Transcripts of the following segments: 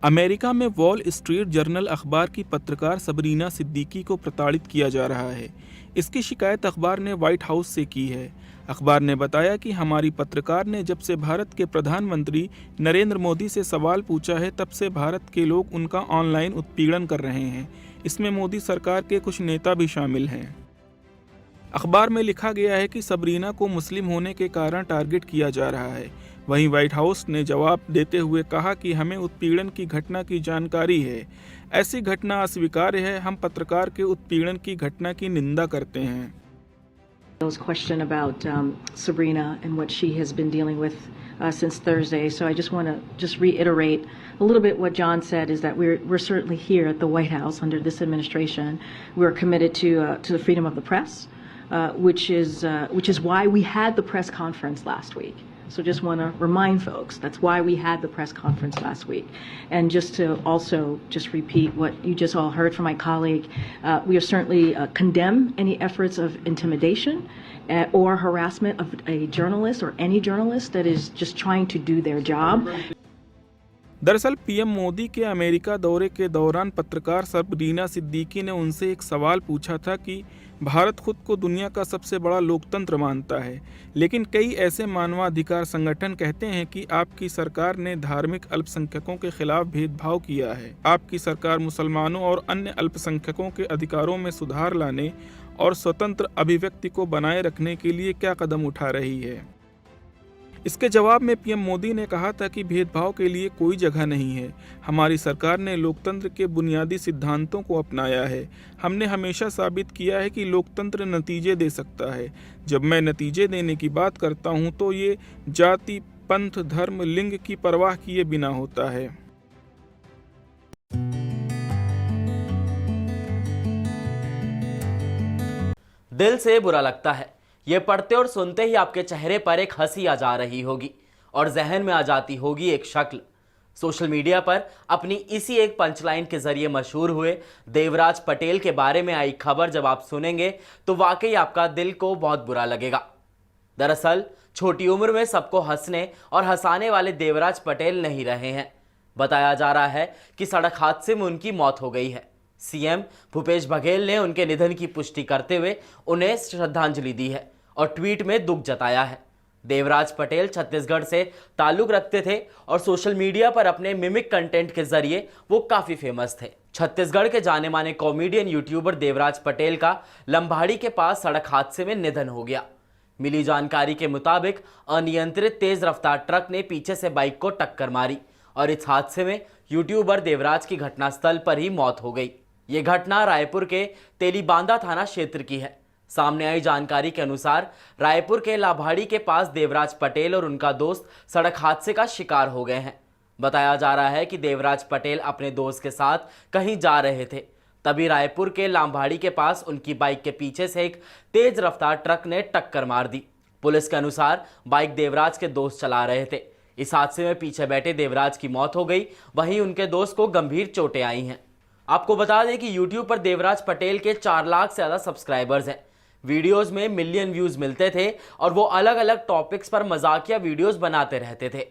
America में wall street journal अखबार की पत्रकार सबरीना सिद्दीकी को प्रताड़ित किया जा रहा है। इसकी शिकायत अखबार ने व्हाइट हाउस से की है। अखबार ने बताया कि हमारी पत्रकार ने जब से भारत के प्रधानमंत्री नरेंद्र मोदी से सवाल पूछा है, तब से भारत के लोग उनका ऑनलाइन उत्पीड़न कर रहे हैं। इसमें मोदी सरकार के कुछ नेता भी शामिल हैं। अखबार में लिखा गया है कि सबरीना को मुस्लिम होने के कारण टारगेट किया जा रहा है। वहीं व्हाइट हाउस ने जवाब देते हुए कहा कि हमें उत्पीड़न की घटना की जानकारी है। ऐसी घटना अस्वीकार्य है। हम पत्रकार के उत्पीड़न की घटना की निंदा करते हैं। Bill's question about Sabrina and what she has been dealing with since Thursday. So I just want to reiterate a little bit what John said, is that we're certainly here at the White House under this administration. We're committed to the freedom of the press, which is why we had the press conference last week. So just want to remind folks, that's why we had the press conference last week. And just to also just repeat what you just all heard from my colleague, we are certainly condemn any efforts of intimidation or harassment of a journalist or any journalist that is just trying to do their job. दरअसल PM Modi के America दौरे के दौरान पत्रकार Sabrina Siddiqui ने उनसे एक सवाल पूछा था कि भारत खुद को दुनिया का सबसे बड़ा लोकतंत्र मानता है, लेकिन कई ऐसे मानवाधिकार संगठन कहते हैं कि आपकी सरकार ने धार्मिक अल्पसंख्यकों के खिलाफ भेदभाव किया है। आपकी सरकार मुसलमानों और अन्य अल्पसंख्यकों के अधिकारों में सुधार लाने और स्वतंत्र अभिव्यक्ति को बनाए रखने के लिए क्या कदम उठा रही है। इसके जवाब में पीएम मोदी ने कहा था कि भेदभाव के लिए कोई जगह नहीं है। हमारी सरकार ने लोकतंत्र के बुनियादी सिद्धांतों को अपनाया है। हमने हमेशा साबित किया है कि लोकतंत्र नतीजे दे सकता है। जब मैं नतीजे देने की बात करता हूं तो ये जाति, पंथ, धर्म, लिंग की परवाह किए बिना होता है। दिल से बुरा लगता है। ये पढ़ते और सुनते ही आपके चेहरे पर एक हंसी आ जा रही होगी और जहन में आ जाती होगी एक शक्ल। सोशल मीडिया पर अपनी इसी एक पंचलाइन के जरिए मशहूर हुए देवराज पटेल के बारे में आई खबर जब आप सुनेंगे तो वाकई आपका दिल को बहुत बुरा लगेगा। दरअसल छोटी उम्र में सबको हंसने और हंसाने वाले देवराज पटेल नहीं रहे हैं। बताया जा रहा है कि सड़क हादसे में उनकी मौत हो गई है। सीएम भूपेश बघेल ने उनके निधन की पुष्टि करते हुए उन्हें श्रद्धांजलि दी है और ट्वीट में दुख जताया है। देवराज पटेल छत्तीसगढ़ से ताल्लुक रखते थे और सोशल मीडिया पर अपने मिमिक कंटेंट के जरिए वो काफी फेमस थे। छत्तीसगढ़ के जाने माने कॉमेडियन यूट्यूबर देवराज पटेल का लंबाड़ी के पास सड़क हादसे में निधन हो गया। मिली जानकारी के मुताबिक अनियंत्रित तेज रफ्तार ट्रक ने पीछे से बाइक को टक्कर मारी और इस हादसे में यूट्यूबर देवराज की घटनास्थल पर ही मौत हो गई। ये घटना रायपुर के तेलीबांदा थाना क्षेत्र की है। सामने आई जानकारी के अनुसार रायपुर के लाभाड़ी के पास देवराज पटेल और उनका दोस्त सड़क हादसे का शिकार हो गए हैं। बताया जा रहा है कि देवराज पटेल अपने दोस्त के साथ कहीं जा रहे थे, तभी रायपुर के लाभाड़ी के पास उनकी बाइक के पीछे से एक तेज रफ्तार ट्रक ने टक्कर मार दी। पुलिस के अनुसार बाइक देवराज के दोस्त चला रहे थे। इस हादसे में पीछे बैठे देवराज की मौत हो गई, वहीं उनके दोस्त को गंभीर चोटें आई हैं। आपको बता दें कि YouTube पर देवराज पटेल के 4 लाख से ज़्यादा सब्सक्राइबर्स हैं। वीडियोस में मिलियन व्यूज मिलते थे और वो अलग अलग टॉपिक्स पर मजाकिया वीडियोस बनाते रहते थे।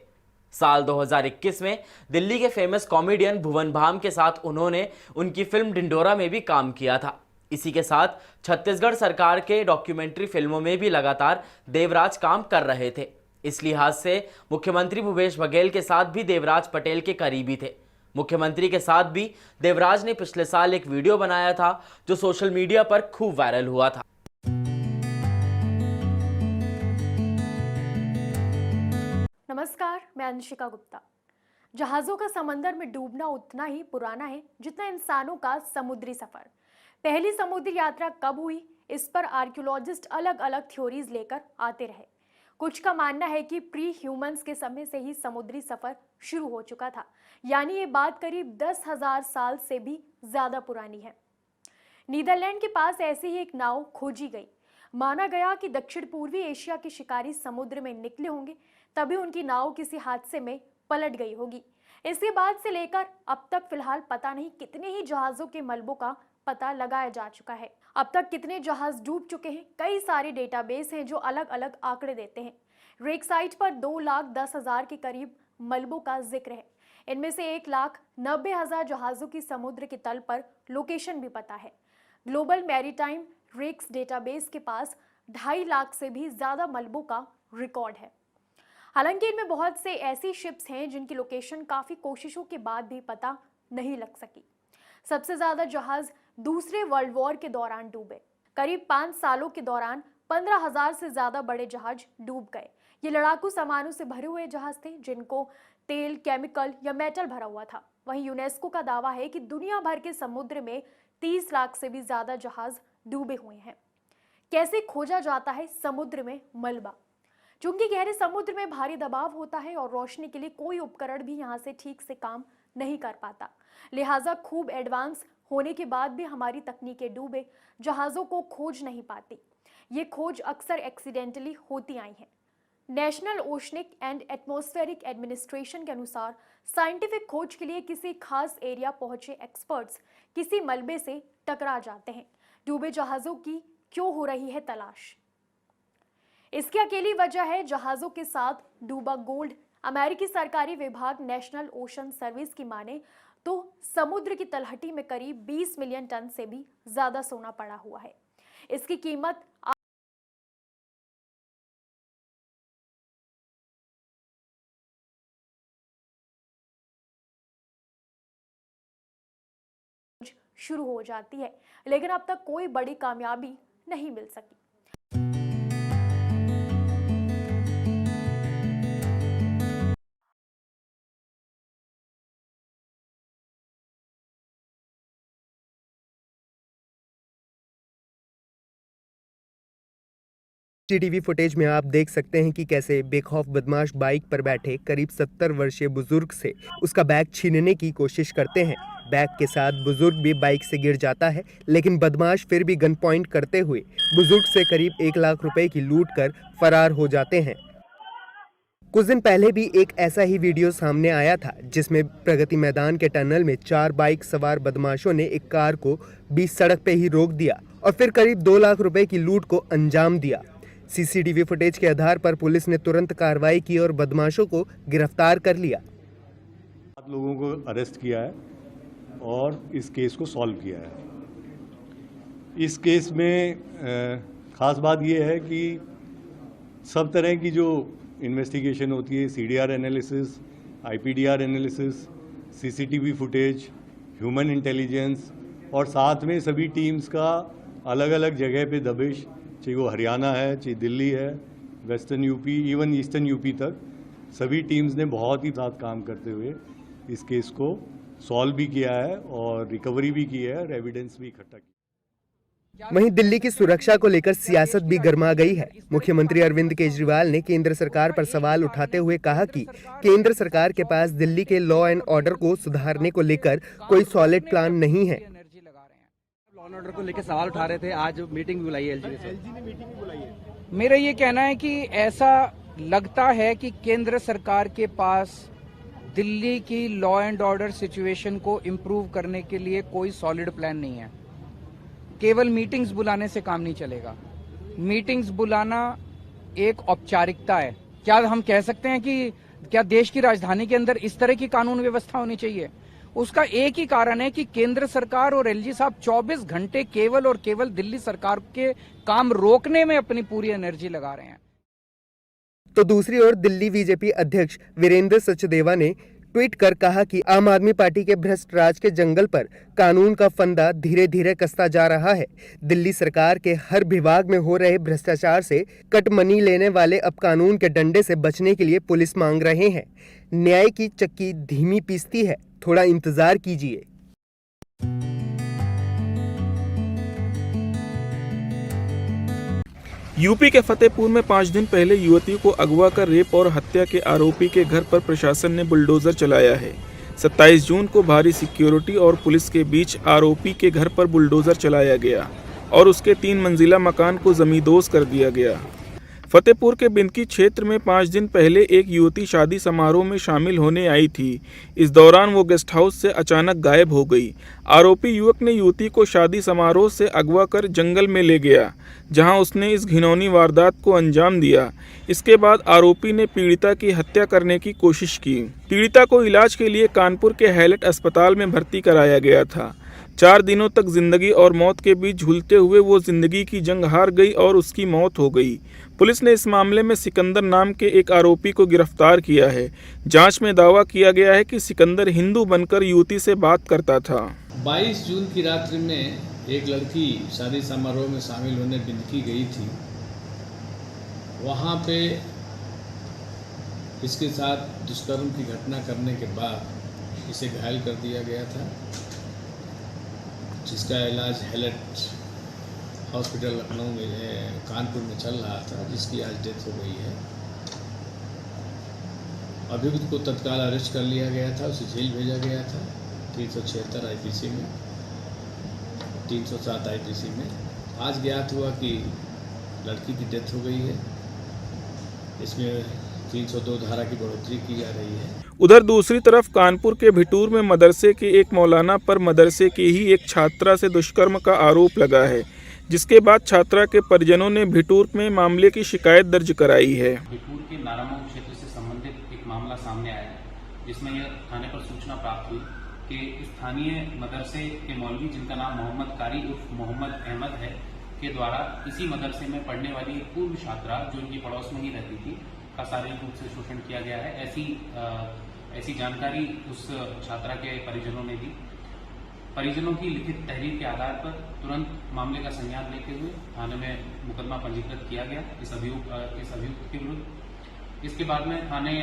साल 2021 में दिल्ली के फेमस कॉमेडियन भुवन बाम के साथ उन्होंने उनकी फिल्म ढिंढोरा में भी काम किया था। इसी के साथ छत्तीसगढ़ सरकार के डॉक्यूमेंट्री फिल्मों में भी लगातार देवराज काम कर रहे थे। इस लिहाज से मुख्यमंत्री भूपेश बघेल के साथ भी देवराज पटेल के करीबी थे। मुख्यमंत्री के साथ भी देवराज ने पिछले साल एक वीडियो बनाया था जो सोशल मीडिया पर खूब वायरल हुआ था। नमस्कार, मैं अंशिका गुप्ता। जहाजों का समंदर में डूबना उतना ही पुराना है जितना इंसानों का समुद्री सफर। पहली समुद्री यात्रा कब हुई, इस पर आर्कियोलॉजिस्ट अलग अलग थ्योरीज लेकर आते रहे। कुछ का मानना है कि प्री ह्यूमंस के समय से ही समुद्री सफर शुरू हो चुका था, यानी ये बात करीब 10,000 साल से भी ज्यादा पुरानी है। नीदरलैंड के पास ऐसी ही एक नाव खोजी गई। माना गया कि दक्षिण पूर्वी एशिया के शिकारी समुद्र में निकले होंगे, तभी उनकी नाव किसी हादसे में पलट गई होगी। इसके बाद से लेकर अब तक फिलहाल पता नहीं कितने ही जहाजों के मलबों का पता लगाया जा चुका है। अब तक कितने जहाज डूब चुके हैं, कई सारे डेटाबेस हैं जो अलग अलग आंकड़े देते हैं। रेक साइट पर 2,10,000 के करीब मलबों का जिक्र है। इनमें से 1,90,000 जहाजों की समुद्र के तल पर लोकेशन भी पता है। ग्लोबल मैरीटाइम रिस्क डेटाबेस के पास 2.5 लाख से भी ज्यादा मलबों का रिकॉर्ड है। हालांकि इनमें बहुत से ऐसी शिप्स हैं जिनकी लोकेशन काफी कोशिशों के बाद भी पता नहीं लग सकी। सबसे ज्यादा जहाज दूसरे वर्ल्ड वॉर के दौरान डूबे। करीब 5 सालों के दौरान 15,000 से ज्यादा बड़े जहाज डूब गए। ये लड़ाकू सामानों से भरे हुए जहाज थे जिनको तेल, केमिकल या मेटल भरा हुआ था। वहीं यूनेस्को का दावा है कि दुनिया भर के समुद्र में 30 लाख से भी ज्यादा जहाज डूबे हुए हैं। कैसे खोजा जाता है समुद्र में मलबा? चूंकि गहरे समुद्र में भारी दबाव होता है और रोशनी के लिए कोई उपकरण भी यहाँ से ठीक से काम नहीं कर पाता, लिहाजा खूब एडवांस होने के बाद भी हमारी तकनीकें डूबे जहाजों को खोज नहीं पाती। ये खोज अक्सर एक्सीडेंटली होती आई हैं। National oceanic and atmospheric administration के अनुसार साइंटिफिक खोज के लिए किसी खास एरिया पहुंचे एक्सपर्ट्स किसी मलबे से टकरा जाते हैं। डूबे जहाजों की क्यों हो रही है तलाश? इसकी अकेली वजह है जहाजों के साथ डूबा गोल्ड। अमेरिकी सरकारी विभाग नेशनल ओशन सर्विस की माने तो समुद्र की तलहटी में करीब 20 मिलियन टन से भी ज्यादा सोना पड़ा हुआ है। इसकी कीमत शुरू हो जाती है, लेकिन अब तक कोई बड़ी कामयाबी नहीं मिल सकी। सीसीटीवी फुटेज में आप देख सकते हैं कि कैसे बेखौफ बदमाश बाइक पर बैठे करीब 70 वर्षीय बुजुर्ग से उसका बैग छीनने की कोशिश करते हैं। बैग के साथ बुजुर्ग भी बाइक से गिर जाता है, लेकिन बदमाश फिर भी गन पॉइंट करते हुए बुजुर्ग से करीब 1 लाख रुपए की लूट कर फरार हो जाते हैं। कुछ दिन पहले भी एक ऐसा ही वीडियो सामने आया था जिसमें प्रगति मैदान के टनल में 4 बाइक सवार बदमाशों ने एक कार को बीच सड़क पे ही रोक दिया और फिर करीब 2 लाख रुपए की लूट को अंजाम दिया। सीसीटीवी फुटेज के आधार पर पुलिस ने तुरंत कार्रवाई की और बदमाशों को गिरफ्तार कर लिया। 7 लोगों को अरेस्ट किया है और इस केस को सॉल्व किया है। इस केस में ख़ास बात यह है कि सब तरह की जो इन्वेस्टिगेशन होती है, CDR analysis, IPDR analysis, CCTV footage, human intelligence और साथ में सभी टीम्स का अलग अलग जगह पे दबिश, चाहे वो हरियाणा है, चाहे दिल्ली है, western UP, even eastern UP तक, सभी टीम्स ने बहुत ही साथ काम करते हुए इस केस को सॉल्व भी किया है और रिकवरी भी की है और एविडेंस भी इकट्ठा किया। वहीं दिल्ली की सुरक्षा को लेकर सियासत भी गर्मा गई है। मुख्यमंत्री अरविंद केजरीवाल ने केंद्र सरकार पर सवाल उठाते हुए कहा कि केंद्र सरकार के पास दिल्ली के लॉ एंड ऑर्डर को सुधारने को लेकर कोई सॉलिड प्लान नहीं है। लॉ एंड ऑर्डर को लेकर सवाल उठा रहे थे, आज मीटिंग भी बुलाई है एलजी ने मीटिंग भी बुलाई है। मेरा ये कहना है कि ऐसा लगता है कि केंद्र सरकार के पास दिल्ली की लॉ एंड ऑर्डर सिचुएशन को इम्प्रूव करने के लिए कोई सॉलिड प्लान नहीं है। केवल मीटिंग्स बुलाने से काम नहीं चलेगा। मीटिंग्स बुलाना एक औपचारिकता है। क्या हम कह सकते हैं कि क्या देश की राजधानी के अंदर इस तरह की कानून व्यवस्था होनी चाहिए? उसका एक ही कारण है कि केंद्र सरकार और एलजी साहब 24 घंटे केवल और केवल दिल्ली सरकार के काम रोकने में अपनी पूरी एनर्जी लगा रहे हैं। तो दूसरी ओर दिल्ली बीजेपी अध्यक्ष वीरेंद्र सचदेवा ने ट्वीट कर कहा कि आम आदमी पार्टी के भ्रष्ट राज के जंगल पर कानून का फंदा धीरे धीरे कसता जा रहा है। दिल्ली सरकार के हर विभाग में हो रहे भ्रष्टाचार से कट मनी लेने वाले अब कानून के डंडे से बचने के लिए पुलिस मांग रहे हैं। न्याय की चक्की धीमी पीसती है, थोड़ा इंतजार कीजिए। यूपी के फतेहपुर में 5 दिन पहले युवती को अगवा कर रेप और हत्या के आरोपी के घर पर प्रशासन ने बुलडोजर चलाया है। 27 जून को भारी सिक्योरिटी और पुलिस के बीच आरोपी के घर पर बुलडोजर चलाया गया और उसके 3 मंजिला मकान को जमींदोज कर दिया गया। फतेहपुर के बिंदकी क्षेत्र में 5 दिन पहले एक युवती शादी समारोह में शामिल होने आई थी। इस दौरान वो गेस्ट हाउस से अचानक गायब हो गई। आरोपी युवक ने युवती को शादी समारोह से अगवा कर जंगल में ले गया, जहां उसने इस घिनौनी वारदात को अंजाम दिया। इसके बाद आरोपी ने पीड़िता की हत्या करने की कोशिश की। पीड़िता को इलाज के लिए कानपुर के हैलेट अस्पताल में भर्ती कराया गया था। 4 दिनों तक जिंदगी और मौत के बीच झूलते हुए वो जिंदगी की जंग हार गई और उसकी मौत हो गई। पुलिस ने इस मामले में सिकंदर नाम के एक आरोपी को गिरफ्तार किया है। जांच में दावा किया गया है कि सिकंदर हिंदू बनकर युवती से बात करता था। 22 जून की रात्रि में एक लड़की शादी समारोह में शामिल होने बिंदकी गई थी। वहाँ पे इसके साथ दुष्कर्म की घटना करने के बाद इसे घायल कर दिया गया था, जिसका इलाज हैलेट हॉस्पिटल लखनऊ में कानपुर में चल रहा था, जिसकी आज डेथ हो गई है। अभियुक्त को तत्काल अरेस्ट कर लिया गया था, उसे जेल भेजा गया था 376 आईपीसी में, 307 आईपीसी में। आज ज्ञात हुआ कि लड़की की डेथ हो गई है। इसमें 302 धारा की बढ़ोतरी की जा रही है। उधर दूसरी तरफ कानपुर के भिटूर में मदरसे के एक मौलाना पर मदरसे की ही एक छात्रा से दुष्कर्म का आरोप लगा है, जिसके बाद छात्रा के परिजनों ने भिटूर में मामले की शिकायत दर्ज कराई है। भिटूर के नारामऊ क्षेत्र से संबंधित एक मामला सामने आया है, जिसमें यह थाने पर सूचना प्राप्त हुई कि स्थानीय मदरसे के मौलवी, जिनका नाम मोहम्मद कारी उर्फ मोहम्मद अहमद है, के द्वारा इसी मदरसे में पढ़ने वाली एक पूर्व छात्रा, जो इनकी पड़ोस में ही रहती थी, का शारीरिक रूप से शोषण किया गया है। ऐसी जानकारी उस छात्रा के परिजनों ने दी। परिजनों की लिखित तहरीर के आधार पर तुरंत मामले का संज्ञान लेते हुए थाने में मुकदमा पंजीकृत किया गया इस अभियुक्त के विरुद्ध। इसके बाद में थाने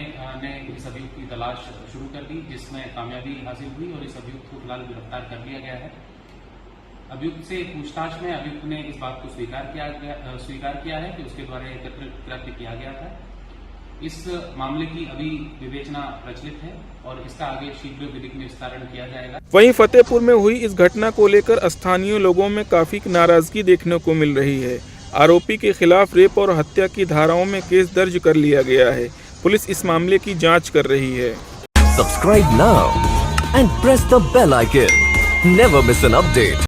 ने इस अभियुक्त की तलाश शुरू कर दी, जिसमें कामयाबी हासिल हुई और इस अभियुक्त को फिलहाल गिरफ्तार कर लिया गया है। अभियुक्त से पूछताछ में अभियुक्त ने इस बात को स्वीकार किया है कि उसके द्वारा एकत्र कृत्य किया गया था। इस मामले की अभी विवेचना प्रचलित है और इसका आगे शीघ्र विधिक निस्तारण किया जाएगा। वहीं फतेहपुर में हुई इस घटना को लेकर स्थानीय लोगों में काफी नाराजगी देखने को मिल रही है। आरोपी के खिलाफ रेप और हत्या की धाराओं में केस दर्ज कर लिया गया है। पुलिस इस मामले की जांच कर रही है। Subscribe now and press the bell icon. Never miss an update.